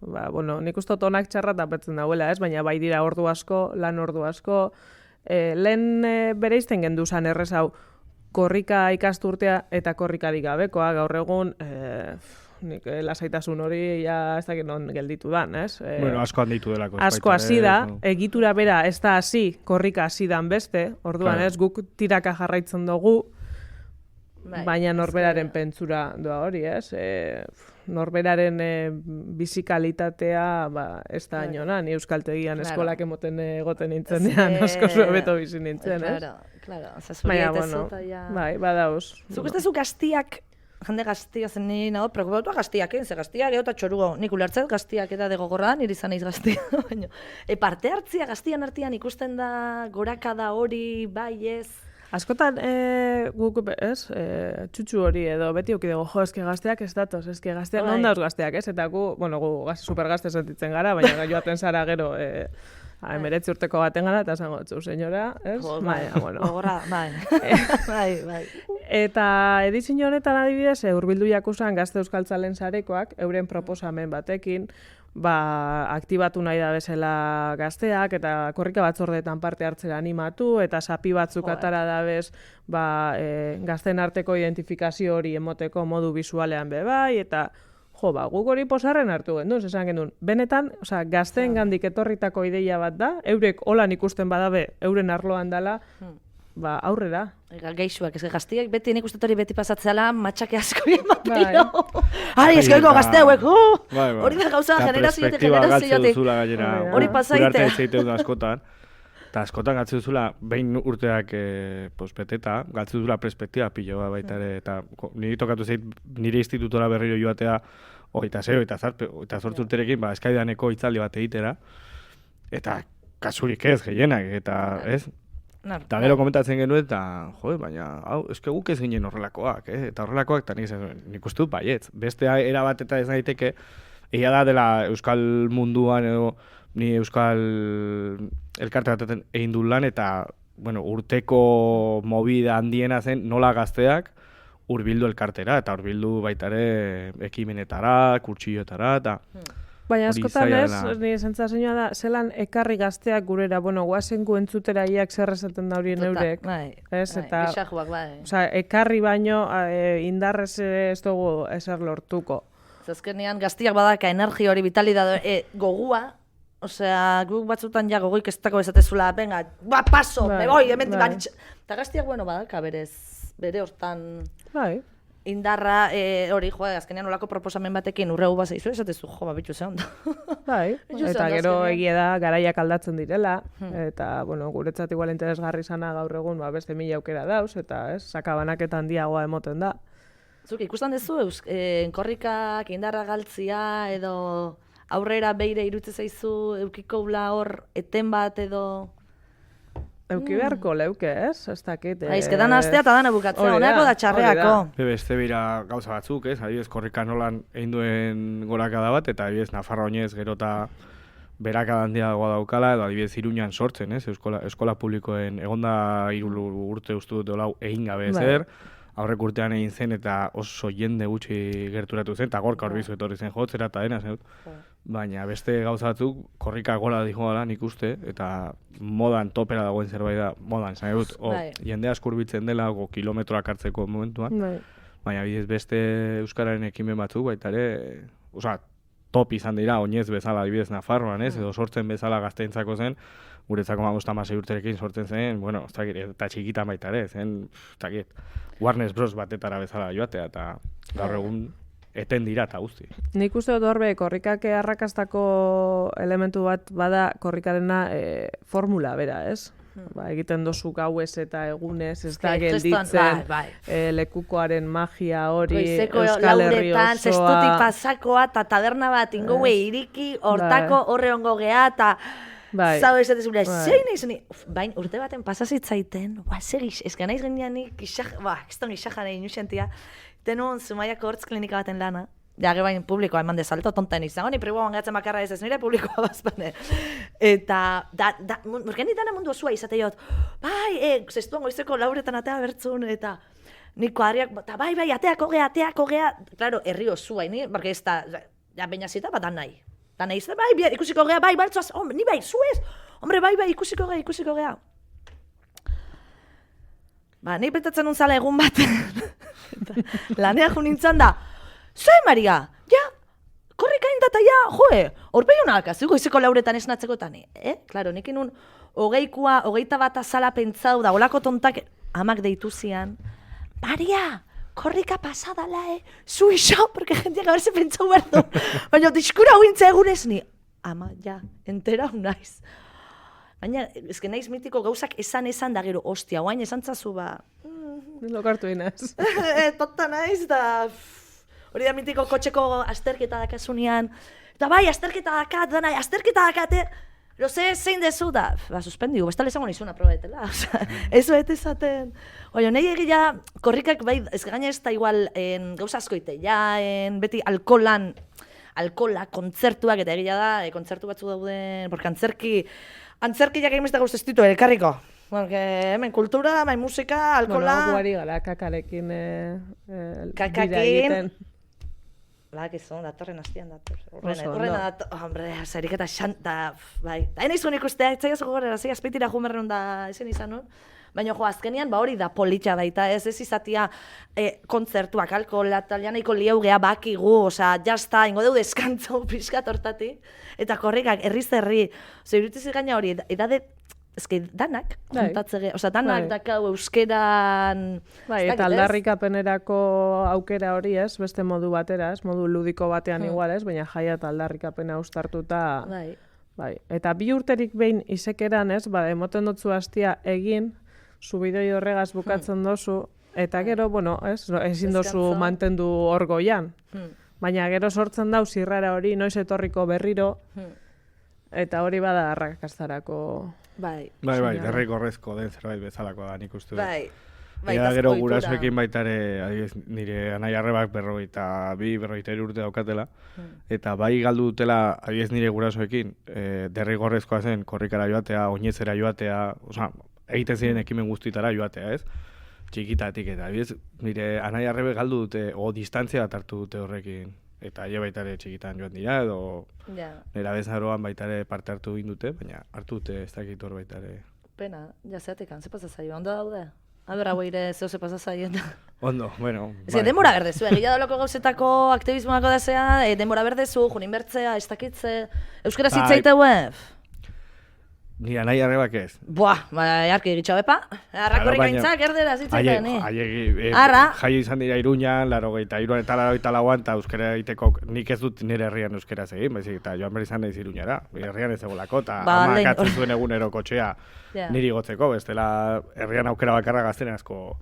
Bueno, nik uste onak txarra tapetzen dauela, ez? Baina bai dira ordu asko, lan ordu asko... Lehen bereizten genduzan errez hau, korrika ikasturtea eta korrikarik gabekoa, gaur egun, nik lasaitasun hori ja ez dakit non gelditu dan, ez? Bueno, asko handitu delako. Asko hasi da, egitura bera ez da hasi, korrika hasi dan beste, orduan ez, guk tiraka jarraitzen dugu, baina norberaren pentsura doa hori, ez? Norberaren bizikalitatea ez da inonan, ni euskaltegian eskolak emoten egoten nintzen dean, asko zuebeto bizi nintzen, ez? Claro, baina, bueno, bai, badauz. Zuk ez dezu gaztiak, jende gaztia zen niri nago, preocupatua gaztiak, ze gaztiak eta txorugo, nik ulertzet gaztiak eta degogorra, niri izan naiz gaztia, baina parte hartzia gaztian artean ikusten da gorakada hori, bai ez? Askotan guk, ez, txutxu hori edo beti uki dugu, jo, eske gazteak ez datoz, eske gazteak non dauz gazteak, ez? Eta gu supergazte sentitzen gara, baina joaten zara gero, 19 urteko baten gara, eta esango txu, senyora, ez? Baina, bueno. Gogorra, bai. Eta edizin honetan adibidez, Hurbildu Jakusan Gazte Euskaltzalen sarekoak, euren proposamen batekin, aktibatu nahi da bezala gazteak, eta korrika batzordeetan parte hartzera animatu, eta sapi batzuk atara dabez, gazten arteko identifikazio hori emoteko modu bisualean bebai, eta guk hori posarren hartu gendun, esan gendun, benetan, gazteen gandik etorritako ideia bat da, eurek holan ikusten badabe, euren arloan dela, aurrera. Geixuak, ez gaztiak beti, nik uste hori beti pasatzela, matxake asko ematen. Ari, eskoiko gazteuek, hori da gauza generazioetik. Hori pasaite. Eta askotan galtzen duzula, behin urteak beteta, galtzen duzula perspektiba piloa baita ere, eta niri tokatu zeit, nire institutora berriro joatea, 28 urterekin, eskaidaneko hitzaldi bat egitera, eta kasurik ez, gehienak, eta ez? Eta gero komentatzen genuen, eta baina, eske guk ez ginen horrelakoak, eta horrelakoak, eta nik uste dut baietz. Beste era bat eta ez daiteke, egia da dela euskal munduan edo, ni euskal elkarte batetan egin dut lan, eta urteko movida handiena zen nola gazteak hurbildu elkartera, eta hurbildu baita ere ekimenetara, kurtsilloetara, eta... Baina askotan ez, nire sentsazioa da, zelan ekarri gazteak gurera, guazen gu entzutera iak zer esaten da horien eurek. Ekarri baino indarrez ez dugu ezer lortuko. Azkenean gaztiak badaka energia hori vitalidade gogua, osea, guk batzutan ja gogoik ez dako esatezula, venga, paso, me voy, hemendik banitx. Eta gaztiak, badaka bere hortan indarra hori, azkenean olako proposamen batekin urregu bat zeizu, esatezu, babitu ze ondo. Eta gero egia da, garaiak aldatzen direla, eta, guretzat igual interesgarri zana gaur egun, beste 1000 aukera dauz, eta, sakabanaketan handiagoa emoten da. Zuk, ikusten duzu, korrikak indarra galtzia, edo aurrera beire irutze zaizu, eukiko ula hor, eten bat edo... Euki beharko leuke, ez? Ez dakit. Aizketan astea eta dana bukatzea, honako da txarreako. Beste bira gauza batzuk, ez? Adibidez, korrika nolan egin duen gorakada bat, eta adibidez, Nafarroa oinez gero eta berakada handiagoa daukala, edo adibidez, Iruñan sortzen, ez? Eskola publikoen egonda 3 urte uste dut lau egin gabe ezer, aurrek urtean egin zen eta oso jende gutxi gerturatu zen, eta gorka horbizu etorri zen jotzera eta dena zen. Baina beste gauza batzuk, korrika gola dijo dela nik uste, eta modan topera dagoen zerbait da, modan, zan dut, jende askurbitzen dela, kilometroak hartzeko momentuan, baina bidez beste euskararen ekimen batzuk, baita ere, top izan dira, oinez bezala adibidez Nafarroan, ez? Edo sortzen bezala gazteentzako zen, guretzako 56 urterekin sortzen zen, bueno, ez dakit, eta txikitan baita ere, zen, ez dakit, Warner Bros. Batetara bezala joatea, eta gaur egun eten dira eta guzti. Nik uste dut horbe, korrikak arrakastako elementu bat bada korrikarena formula bera, ez? Ba, egiten dozu gauez eta egunez, ez da gelditzen lekukoaren magia hori, Goizeko Euskal Herri lauretan, osoa. zestutik pasakoa, eta taberna bat ingoue iriki, hortako horre ongo gea, eta zau esatez gure, zein nahi bain urte baten pasazitzaiten, segix, ez ganaiz gendianik, kiston gixajane inusentia, tenun Zumaiako hortz klinika baten lana, jage bain publikoa eman desalto tonten izango, ni priboan gatzen bakarra ez nire publikoa bazpane. Eta, murgen ditana mundu osua izateiot, zestuan goizeko lauretan atea bertzun, eta nik kuadriak, eta bai, ateako gea, klaro, herri osua, porque ez da, ja, baina zita, bat nahi. Da nahi zita, bai, ikusiko gea, bai, baltzoaz, ni bai, zuez, hombre, bai, ikusiko gea. Ba, nahi petatzen unzala egun baten, lanea jo nintzen da, zoi, Maria, ja, korrika indata, ja, joe, horpeiunak, azuko izeko lauretan esnatzekotan, Klaro, nekin un, hogeita bat azala pentsau da, olako tontak, amak deitu zian, Maria, korrika pasadala, zu iso, porque jendeak aberse pentsau berdu, baina diskura huintza egunez ni, ama, ja, entera unaiz. Baina, ezken naiz mitiko gauzak esan da gero, ostia, guain esan zazu ba... Lokartu inaz. Tonta naiz, da... Hori da mitiko kotxeko azterketa dakasunean. Eta bai, azterketa dakat, Ero zein dezu da, suspendiu, bestale esango nizuna probetela, ez bete esaten. Oio, nahi egia, korrikak bai, ez gaina ez da igual gauza askoite, beti alkola, kontzertuak eta egia da, kontzertu batzu dauden, porque antzerki jak egin gauz ez ditu, elkarriko. Porque hemen kultura, bai musika, alkola... Bueno, guari gara, kakarekin bira egiten. Gizon, datorren hastian dator. Horrena dator, hombre, zerik eta xanta, bai. Da, nahi ikustea, etzaiaz gogorera, zei, azpeitira jumerren da esen izan nun. Baina, azkenian, hori da politxa baita, ez izatia kontzertuak, alkola, talianaiko liaugea bakigu, osea, jazta, ingo deu deskantzo pixkat hortatik. Eta korrikak, herri, irutizik gaina hori, edade, ezke, danak, kontatzege, osea, danak dakau euskeran... Bai, eta aldarrikapenerako aukera hori ez, beste modu batera, ez, modu ludiko batean igual ez, baina jaia eta aldarrikapena ustartuta... Bai, eta 2 urterik behin izekeran ez, emoten dutzu hastia egin, subidoi horregaz bukatzen dozu, eta gero, bueno, ezin dozu mantendu hor goian. Baina gero sortzen dau zirrara hori, noiz etorriko berriro, eta hori bada arrakastarako... Bai, derrigorrezko den zerbait bezalakoa da nik uste dut. Bai, eta gero gurasoekin baita ere, nire anai arrebak 42-43 urte daukatela, eta bai galdu dutela, adibidez nire gurasoekin, derrigorrezkoa zen korrikara joatea, oinezera joatea, egiten ziren ekimen guztitara joatea, ez? Txikitatik eta, adibidez, nire anai arrebek galdu dute, distantzia bat hartu dute horrekin. Eta jo baita ere txikitan joan dira, edo nera bezaroan baita ere parte hartu dute, baina hartu dute ez dakit hor baita ere. Pena, jazeatik, ze pasa zaio, ondo daude? Aber, hau ere, zeo ze pasa zaien. Ondo, bueno... Ez que denbora berdezu, egia doloko gauzetako aktivismoako da zea, denbora berdezu, junin bertzea, ez dakitze, euskera zitzaite web? Ni anai arrebak ez. Jarki egitxo bepa. Arrakorrik aintzak erdera zitzaiten, Jai izan dira Iruñan, 83an eta 84an, eta euskera egiteko nik ez dut nire herrian euskeraz egin, baizik, eta joan behar izan naiz Iruñara. Herrian ez egolako, eta amak atzen zuen egunero kotxea niri gotzeko, bestela herrian aukera bakarra gazten asko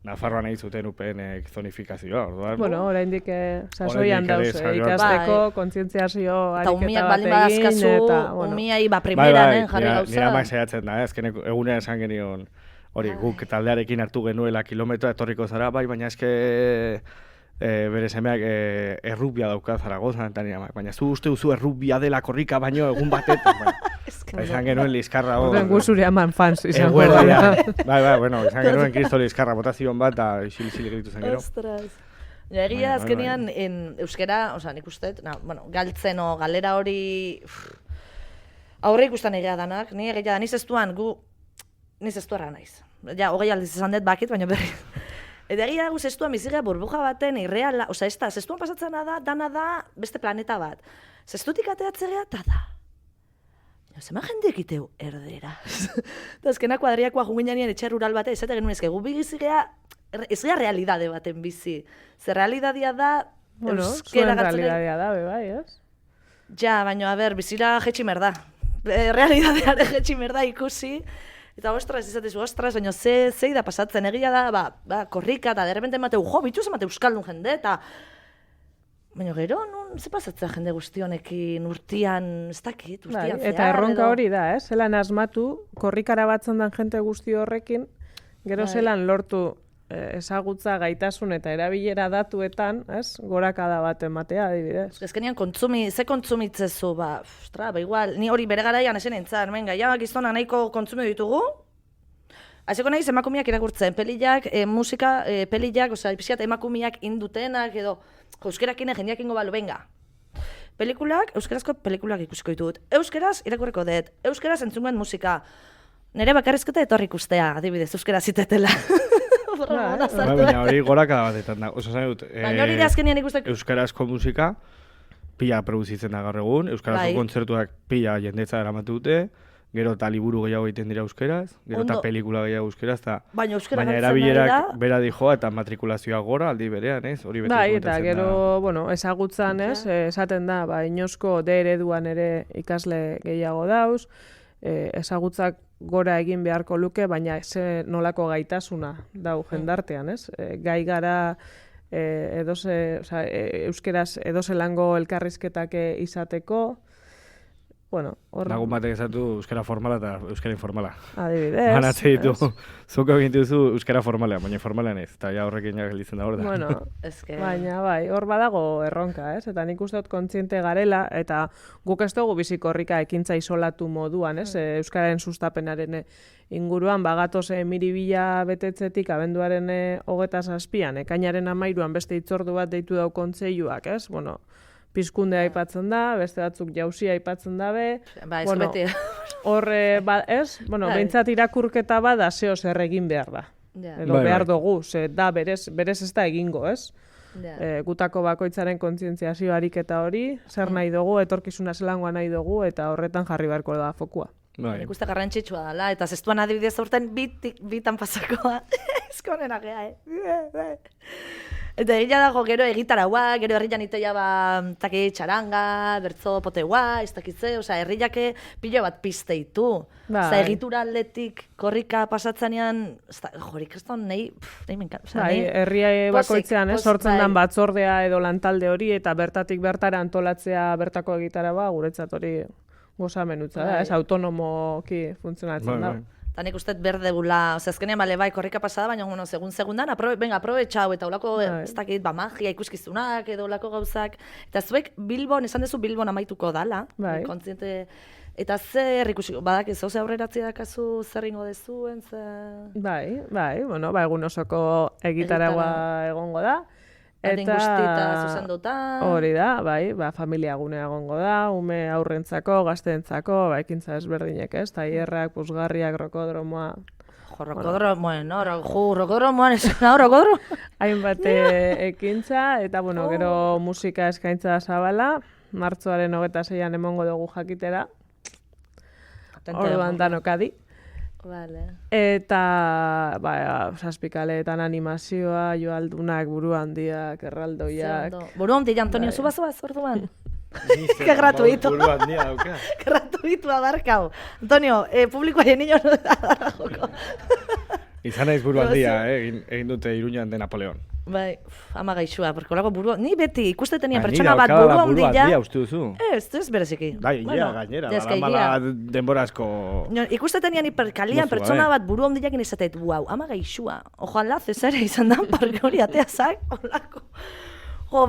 Nafarroan egin zuten UPN zonifikazioa, orduan. Bueno, oraindik sasoian dauze, ikasteko, kontzientziazio ariketa bat egin, eta, bueno. Umiai, primeran, jarri gauza. Nire amak saiatzen da, ezken egunean esan genion, hori, guk taldearekin hartu genuela kilometroa etorriko zara, baina eske bere semeak errubia dauka Zaragozan, eta nire amak, baina zu uste duzu errubia dela korrika baino egun batetan, Esan genuen Lizkarra hor... Horren guzuri haman fans izango da. Bai, bueno, esan genuen Kristo Lizkarra botazioan bat, eta isil geritu zen gero. Ostras. Egia azkenean, euskera, nik uste, galtzen o galera hori... Aurre ikustan egia danak, ni egia da, niz ez duan, niz ez duarra naiz. Ja, hogei aldiz esan dut bakit, baina berri. Eta egia dago zestuan bizigea burbuja baten irreala, oza, ez da, zestuan pasatzen da, dana da beste planeta bat. Zestutik ateatzea da. Zema jende egiteu erdera. Eta azkena kuadriakoa junginan etxe rural bate, ez eta genuen ezkegu bizigea, ez gea realidade baten bizi. Zer realidadia da, Bueno, euskera zuen gartzen realidadia da, bai, ez? Ja, baina, a ber, bizira jetxi merda. Realidadeare jetxi merda ikusi. Eta ostras, izatezu, ostras, baina zei da pasatzen, egia da, korrika, eta derrepente emateu, jo, bituz emate euskaldun jende, eta... Baina gero, ze pasatzen jende guzti honekin urtian, ez dakit, urtian zehar, eta erronka hori da, zelan asmatu, korrikara batzen den jente guzti horrekin, gero zelan lortu ezagutza, gaitasun eta erabilera datuetan, gorakada bat ematea, adibidez. Ezkenean ze kontsumitzezu, ostra, igual, ni hori bere garaian esen entzan, venga, ja, gizona nahiko kontsume ditugu, Azeko nahiz emakumiak irakurtzen, pelillak, musika, pelillak, oza, pixkat emakumiak indutenak, edo, euskerakin jendeak ingo balo, venga. Pelikulak, euskerazko pelikulak ikusiko ditut. Euskeraz irakurreko dut, euskeraz entzungoen musika. Nere bakarrizketa etorri ikustea, adibidez, euskeraz itetela. Baina hori gorakada batetan da. Oso zan dut, baina hori da azkenean ikusteko. Euskarazko musika pila produzitzen da gaur egun, euskarazko kontzertuak pila jendetza eramatu dute, gero eta liburu gehiago egiten dira euskeraz, gero eta pelikula gehiago euskeraz, baina erabilerak bera dijoa eta matrikulazioa gora aldi berean, ez? Hori beti bai, eta gero, bueno, ezagutzan, esaten da, inosko D ereduan ere ikasle gehiago dauz, ezagutzak gora egin beharko luke, baina ze nolako gaitasuna dau jendartean, ez? Gai gara euskeraz edozelango elkarrizketak izateko, bueno, lagun batek esatu euskara formala eta euskara informala. Adibidez. Banatze ditu, zuko egin duzu euskara formalean, baina informalean ez, eta ja horrekin gelditzen da hor da. Bueno, baina bai, hor badago erronka, ez? Eta nik uste dut kontziente garela, eta guk ez dugu bizi korrika ekintza isolatu moduan, ez? Euskararen sustapenaren inguruan, bagatoz miribila betetzetik abenduaren 27an, ekainaren 13an beste hitzordu bat deitu dau kontseiluak, ez? Bueno, pizkunde aipatzen da, beste batzuk jauzia aipatzen dabe. Ba, ez beti. Horre, ez? Bueno, behintzat irakurketa bada zeo zer egin behar da. Edo behar dugu, ze da berez ez da egingo, ez? Gutako bakoitzaren kontzientziazio ariketa hori, zer nahi dugu, etorkizuna zelangoa nahi dugu, eta horretan jarri beharko da fokua. Nik uste garrantzitsua dela, eta zestuan adibidez aurten bitan pasakoa. Ezkonena gea, Eta egia dago gero egitaraua, gero herrian iteia txaranga, bertzo poteua, ez dakitze, oza, herriake pilo bat pizte ditu. Oza, egitura aldetik korrika pasatzenean, jorik ez da nahi menkan. Herria bakoitzean, sortzen den batzordea edo lantalde hori, eta bertatik bertara antolatzea bertako egitaraua, guretzat hori gozamenutza da, ez autonomoki funtzionatzen da. Eta nik uste berdegula, azkenean bale bai korrika pasada, baina segundan, aprobetxau eta olako, ez dakit, magia ikuskizunak edo olako gauzak. Eta zuek Bilbon, esan dezu Bilbon amaituko dala, kontziente, eta zer ikusiko, badak ez, oze aurreratzea dakazu zer ingo dezuen, zer... Bai, bueno, egun osoko egitaragua egongo da. Eta guztita zuzenduta. Hori da, bai, familia gunea egongo da, ume aurrentzako, gazteentzako, ekintza ezberdinek, ez? Taierrak, puzgarriak, rokodromoa. Rokodromoan ez da, rokodromo? Hainbat ekintza, eta, bueno, gero musika eskaintza zabala, martxoaren 26an emongo dugu jakitera. Orduan danokadi. Vale. Eta, saspikaleetan animazioa, joaldunak, buru handiak, erraldoiak. Buru handia, Antonio, zuba orduan. Que gratuito. Buru handia dauka. Gratuito abarkau. Antonio, publikoa niño no da joko. Izan naiz buru handia, egin dute Iruñan de Napoleon. Bai, ama gaixua, porque olako buru... Ni beti ikusteten pertsona bat buru handia... Buru handia uste duzu. Ez bereziki. Bai, gainera, baramala denborazko... Ikusteten hiperkalian pertsona bat buru handiak izatet, wow, ama gaixua. Ojalá Cesare izan dan, porque hori ateazak, olako. Jo,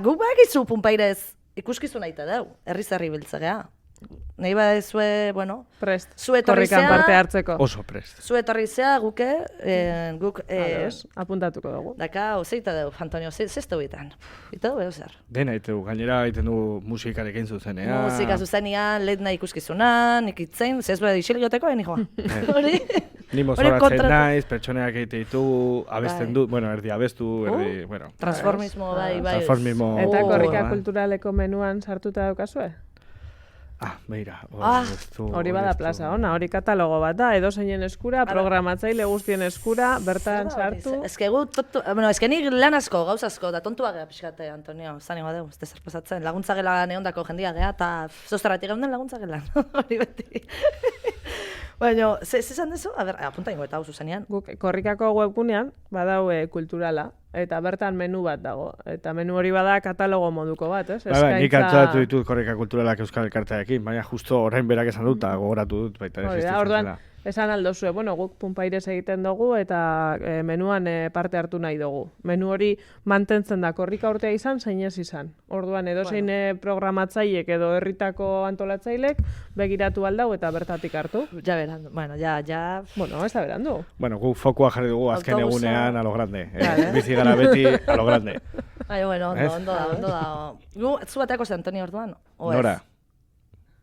guk bakizu punpairez ikuskizu nahi dau, herri biltzagea. nahi badezue, bueno, Prest, zu etorri korrikan zea, parte hartzeko. Oso prest. zu etorri zea, guk Apuntatuko dugu. daka, zeita dugu, Antonio, zeztu bitan. Ita dugu, zer. Dena itegu, gainera egiten du musikarekin zuzenean. Musika zuzenean, lehen nahi ikuskizunan, ikitzen, zez bera dixil joteko, nijoa. Hori? Ni mozoratzen naiz, pertsoneak egite ditugu, abesten dut, bueno, erdi abestu, erdi, bueno. Transformismo, bai. Transformismo. Eta korrika bai. kulturaleko menuan sartuta daukazue? Beira. Hori bada plaza ona, hori katalogo bat da, edozeinen eskura, programatzaile guztien eskura, bertan sartu. Ez que gu, bueno, ez que nik lan asko, gauz asko, da tontua geha pixkate, Antonio, zan ingo dugu, ez zer pasatzen, laguntza gela neondako jendia geha, eta zozterratik gaunden laguntza gela, hori beti. Baina, zezan dezu? A ber, apunta ingo eta hau zuzenean. Guk korrikako webgunean badau kulturala, eta bertan menu bat dago. Eta menu hori bada katalogo moduko bat, ez? Nik antzatu ditut korrika kulturalak Euskal Elkartearekin, baina justo orain berak esan dut, eta gogoratu dut baita existitzen orduan, esan aldozue, bueno, guk Punpaires egiten dugu eta menuan parte hartu nahi dugu. Menu hori mantentzen da korrika urtea izan, zein ez izan. Orduan, edozein programatzailek edo herritako antolatzailek begiratu aldau eta bertatik hartu. Ja berandu, bueno, ja... Bueno, ez da berandu. Bueno, guk fokua jarri dugu azken egunean a lo grande. Bizi gara beti a lo grande. Ai, bueno, ondo da. Gu, zu bateako zen, Antonio, orduan? Nora?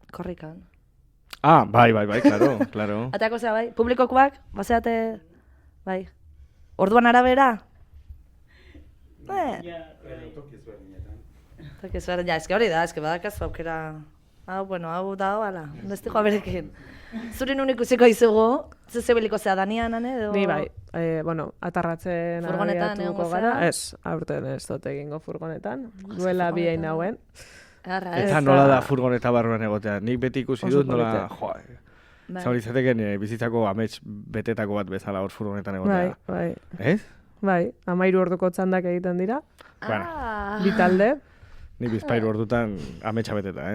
Korrikan. Bai, claro. Ateako zea, bai? Publikokoak, bazeate, bai. Orduan arabera? Toki ezberdin, ja, hori da, badakazu aukera. Hau da, hala, destiko aberekin. Zurin unik ikusiko izugu, zebeliko zea Danian, edo? Ni bai, atarratzen abiatuko gara. Ez, aurten ez dut egingo furgonetan. Duela bihain hauen. Eta nola da furgoneta barruan egotea. Nik beti ikusi dut nola, zaurizateken bizitzako amets betetako bat bezala hor furgonetan egotea. Bai. Ez? Bai, 13 orduko txandak egiten dira. Bueno. Bi talde. Ni bizpairu ordutan ametsa beteta,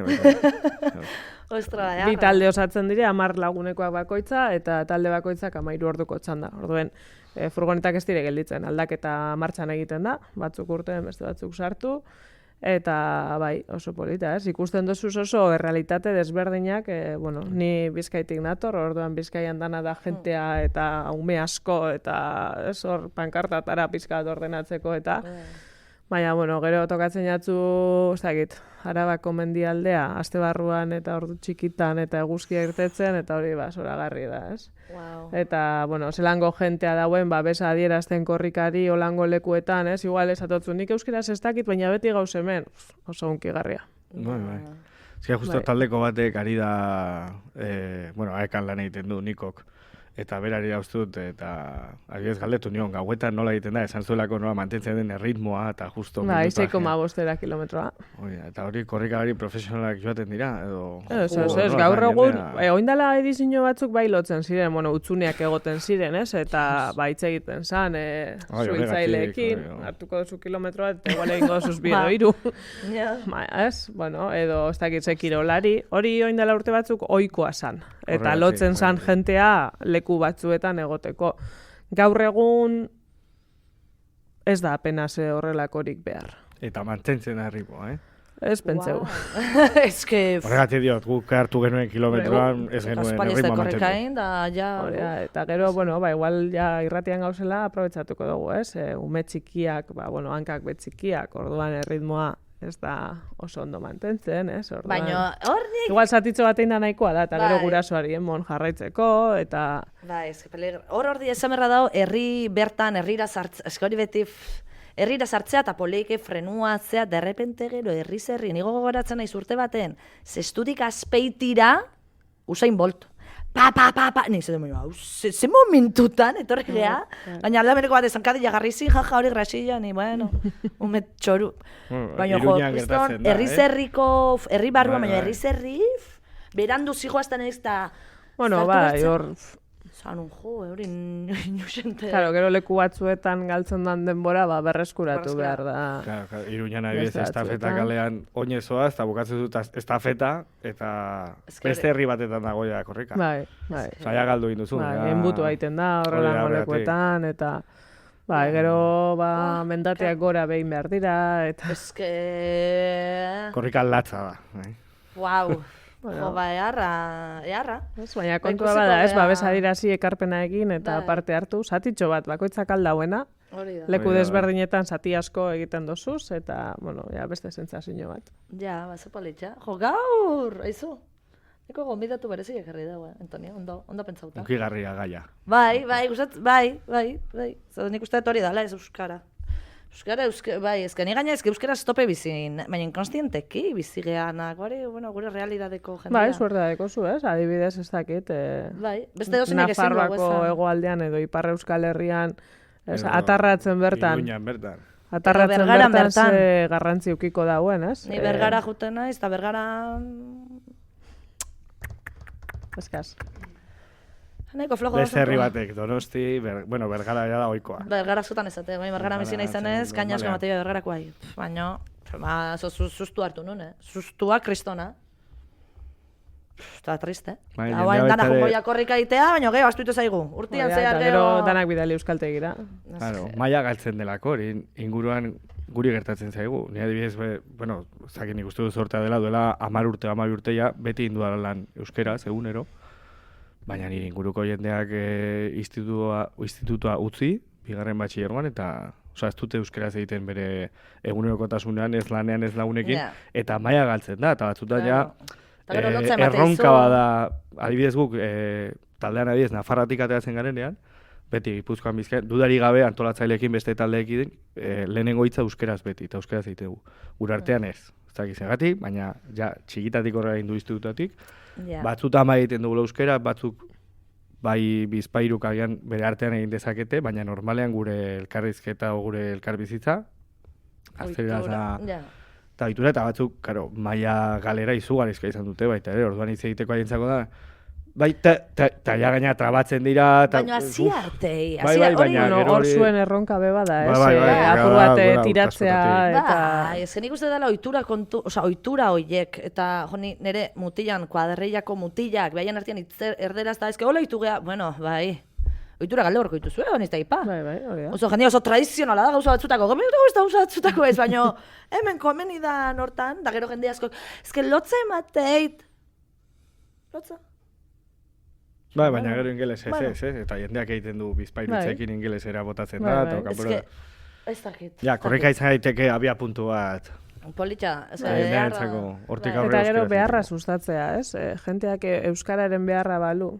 Ostra, Bi talde osatzen dira, 10 lagunekoak bakoitza, eta talde bakoitzak 13 orduko txanda. Orduen, furgonetak ez dire gelditzen, aldaketa martxan egiten da, batzuk urtean, beste batzuk sartu, eta bai, oso polita, ez? Ikusten dozuz oso errealitate desberdinak, bueno, ni Bizkaitik nator, orduan Bizkaian dana da jentea eta ume asko, eta ez hor pankartatara pizkat ordenatzeko, eta baina, bueno, gero tokatzen jatzu, ez dakit, Arabako mendialdea, aste barruan eta ordu txikitan eta eguzkia irtetzen, eta hori zoragarri da, ez? Wow. Eta, bueno, zelango jentea dauen, besa adierazten korrikari, olango lekuetan, ez? Igual esatotzu, nik euskeraz ez dakit, baina beti gauz hemen, oso hunkigarria. Bai. Zia, justo taldeko batek ari da, bueno, aekan lan egiten du nikok. Eta berari dauztut, eta adibidez galdetu nion, gauetan nola egiten da, esan zuelako nola mantentzen den erritmoa, eta justo... Ba, 6,5 kilometroa. Eta hori korrikalari profesionalak joaten dira, edo... Ez, gaur egun, oindala edizio batzuk bai lotzen ziren, bueno, utzuneak egoten ziren, ez? Eta baitz egiten zan, zuhitzaileekin, hartuko duzu kilometroa, eta igual egingo duzuz biedo iru. Ez, bueno, edo ez dakitze kirolari, hori oindala urte batzuk ohikoa zan. Eta lotzen zan jentea leku batzuetan egoteko. Gaur egun ez da apenas horrelakorik behar. Eta mantentzen arribo, Ez pentseu. Horregatik diot, guk hartu genuen kilometroan, ez genuen erritmoa mantendu. Eta gero, bueno, igual ja irratian gauzela aprobetsatuko dugu, ez? Ume txikiak, hankak betxikiak, orduan erritmoa ez da oso ondo mantentzen, ez? Baina hornik... Igual zatitxo bat egin da nahikoa da, eta gero gurasoari emon jarraitzeko, eta... Hor esan berra dago, herri bertan, herrira sartzea, eskori beti, herrira sartzea eta poleike frenuatzea, derrepente gero, herri, nigo gogoratzen naiz urte baten, zestudik azpeitira, Usain Bolt. Pa, nik zaten ze momentutan, etorri geha, baina aldamereko bat esan kadila garrizin, jaja hori grasilla, ni, bueno, umet txoru. Baina, herri barruan, baina herri, berandu zigoazten ez da... Bueno, bai, hor... Zanun, hori inusente... Claro, gero leku batzuetan galtzen dan denbora, berreskuratu behar da. Claro, Iruñan adibidez, estafeta kalean oinezoaz, eta bukatzen dut estafeta, eta beste herri batetan dagoia korrika. Bai. Zaila galdu induzu. Bai, enbutu egiten da, horrelango lekuetan, eta... Bai, gero, mendateak gora behin behar dira, eta... Eske... Korrika latza da. Wow. Jo, ba, eharra. Baina kontua ikusiko bada, ez, gea- babes adirazi ekarpena egin eta Bai. parte hartu, zatitxo bat, bakoitzak aldauena, Hori da. leku Hori da, desberdinetan zati asko egiten dozuz, eta, bueno, ja, beste sentsazio bat. Ja, ba, zepolitxa. Jo, gaur, aizu. Eko gombidatu berezik ekarri dago, Antonio, ondo pentsauta. Ukigarria gaia. Bai, zer nik uste dut hori dala, ez euskara. Bai, ni gaina euskara stope bizin, baina inkonstienteki bizi geanak, gure realidadeko jendea. Bai, suerda dekozu, ez? Adibidez ez dakit, Bai, beste dozinek ezin dugu Nafarroako esan. hegoaldean edo Ipar Euskal Herrian, ez, Edo atarratzen bertan. Iruñan bertan. Atarratzen Bergaran bertan bertan. ze garrantzi ukiko dauen, ez? Ni Bergara juten naiz, eta Bergara... Eskaz. Nahiko flojo Beste herri batek, Donosti, Bergara ja da oikoa. Bergara zutan ezate, bai, Bergara mizina izanez, kaina asko mateia Bergarako bai. Baina, sustu hartu nun, sustua kristona. Eta triste. Bai, Hauain jendea dana baita ere- jungoia korrika itea, baina geho, astuitu zaigu. Urtian zehar Eta gero... danak bidali euskaltegira. Claro, maila galtzen delako, hori inguruan guri gertatzen zaigu. Ni adibidez, zakin ikustu dut sortea dela, duela 10 urte ja, beti indua lan euskeraz, egunero. Baina nire inguruko jendeak institutua utzi, bigarren batxilergoan, eta ez dute euskeraz egiten bere egunerokotasunean, ez lanean, ez lagunekin, Ja. eta maila galtzen da, eta batzutan ja, Eta gero lotza ematen erronka zu. bada, adibidez guk, taldean adibidez, Nafarratik ateratzen garenean, beti Gipuzkoan Bizkaian, dudari gabe antolatzaileekin beste taldeekin lehenengo hitza euskeraz beti, eta euskeraz egitegu. Gure artean ez dakit zergatik, baina ja txikitatik horrela indu institutatik, Ja. batzutan bai egiten dugu euskera, batzuk bai bizpairuk agian bere artean egin dezakete, baina normalean gure elkarrizketa o gure elkarbizitza, gazteleraz da, Ja. eta ohitura, eta batzuk, karo, maila galera izugarrizka izan dute baita ere, orduan hitz egiteko haientzako da, bai, eta ja gaina trabatzen dira, eta... Baina hasi artei, Bai, bai, baina Bueno, gero hor hori- zuen erronka beba da, ez? Bai, Apur bat gara tiratzea askotatik. eta... Bai, nik uste dela ohitura hoiek, eta joni nire mutilan, kuadrillako mutilak, behaien artean erderaz da, hola ohitu gea, bueno, bai, ohitura galde horko dituzue, honi ez da ipa. Bai, hori da. Oso jendea oso tradizionala da gauza batzutako, ez da gauza batzutako ez, baina hemen komeni da nortan, da gero jende asko, lotza emateit. Lotza? Bai, baina gero ingeles ez, eta jendeak egiten du bizpairutzekin ingelesera botatzen da, eta kanpora... Ez dakit. Ja, korrika izan daiteke abia puntu bat. Politxa, Jendearentzako hortik Bai. aurrera Eta gero euskaraz beharra egiteko. sustatzea, ez? Jenteak euskararen beharra balu,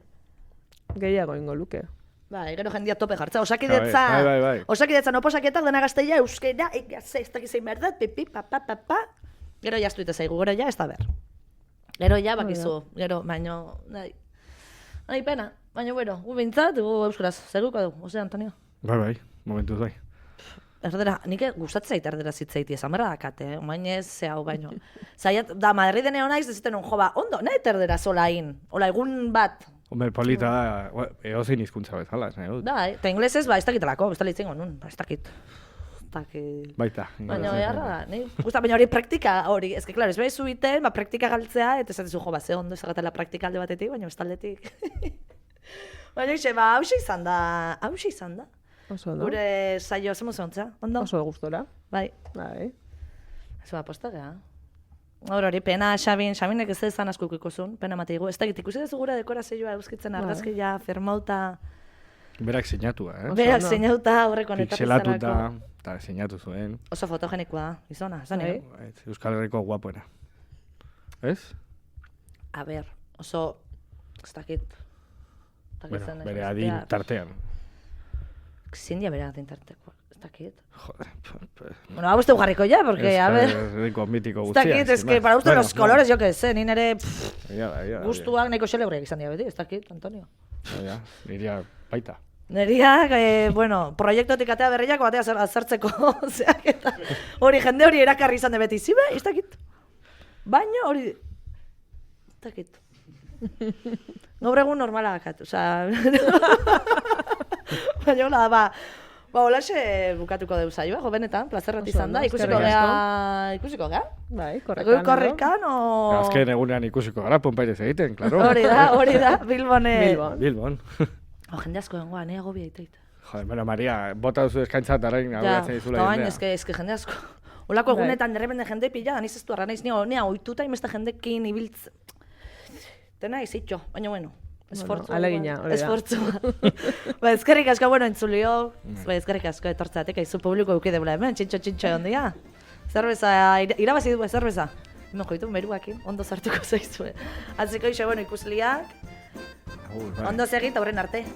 gehiago ingo luke. Bai, gero jendia tope jartza, osakidetza, Bai. osakidetza noposaketak dena gazteia, euskera, ez dakiz zein behar dut, pipi, pa. Gero ja astuite zaigu, gero ja ez da ber. Gero ja bakizu, gero, baino, nahi pena, baina bueno, gu bintzat, gu euskaraz, zeguko du, ose, Antonio? Bai, momentuz bai. Erdera, nik gustatzen zait erdera zitzaiti, esan berra dakate, omain ez ze hau baino. Zaiat, da Madriden egon naiz, ez ziten jo ba, ondo, nahi erdera zolain, hola egun bat. Hombre, polita da, edozein hizkuntza bezala, esan dut. Da, eta inglesez, ba, ez dakitelako, ez da litzen nun, ba, ez dakit. Baita. Baina, beharra da, ni gusta, baina hori praktika hori, ez que, klaro, ez behi zuiten, ba, praktika galtzea, eta ez jo, ba, ze ondo ez agatela praktika alde batetik, baina bestaldetik. Baina, ba, hauxe izan da. Oso, no? Gure saio, zemo zontza, ondo? Oso gustora. Bai, Bai. ez ba, posta geha. Hori, pena Xabinek ez ezan asko ikukozun, pena mateigu. Ez da, ikusi dezu gure dekorazioa euskitzen argazkia, firmauta, Berak sinatua, berak ondo. zeinauta aurreko Pixelatuta, eta sinatu zuen. Oso fotogenikoa, izona, zan Bai. Euskal Herriko guapoena. Ez? A ber, oso, ez dakit. Bueno, bere adin tartean. Zindia bere adin tarteko, ez dakit. Joder. Bueno, hau uste ugarriko ya, porque, a ver, Herriko mitiko ez guztia. dakit, es que para uste los colores, jo que sé, ni nere gustuak nahiko xelebriak izan dira beti, ez dakit, Antonio. Niria baita. Neriak, bueno, proiektotik atea berriak batea azertzeko, zeak eta hori jende hori erakarri izan de beti, zibe, ez dakit. Baina hori, ez dakit. Gaur egun normala dakat, oza... Baina hola, ba, holaxe bukatuko deu saioa, jo benetan, plazerrat Oso izan da, ondo, ikusiko eskerrik gea, Bai, Egu korrikan, o... Azken egunean ikusiko gara, Ponpairez egiten, klaro. Hori da, Bilbone... Bilbon. Jende asko dengoa, nahi agobia iteit. Joder, bueno, Maria, bota duzu eskaintza eta arain aurratzen dizula baina, jendea. eske jende asko. Olako Bai. egunetan derrepende jende pila, niz ez du arra naiz, nia ohituta imeste jendekin ibiltz... Tena izitxo, baina bueno. Esfortzua. Alegina, hori da. Esfortzua. Ba, ezkerrik asko, bueno, entzulio. Ezkerrik asko etortzatek, aizu publiko eukide bula hemen, txintxo egon dia. Zerbeza, irabazi du, zerbeza. Hemen joitu meruakin, ondo sartuko zaizue. Atziko iso, bueno, ikusliak. Ondo segit, aurren arte.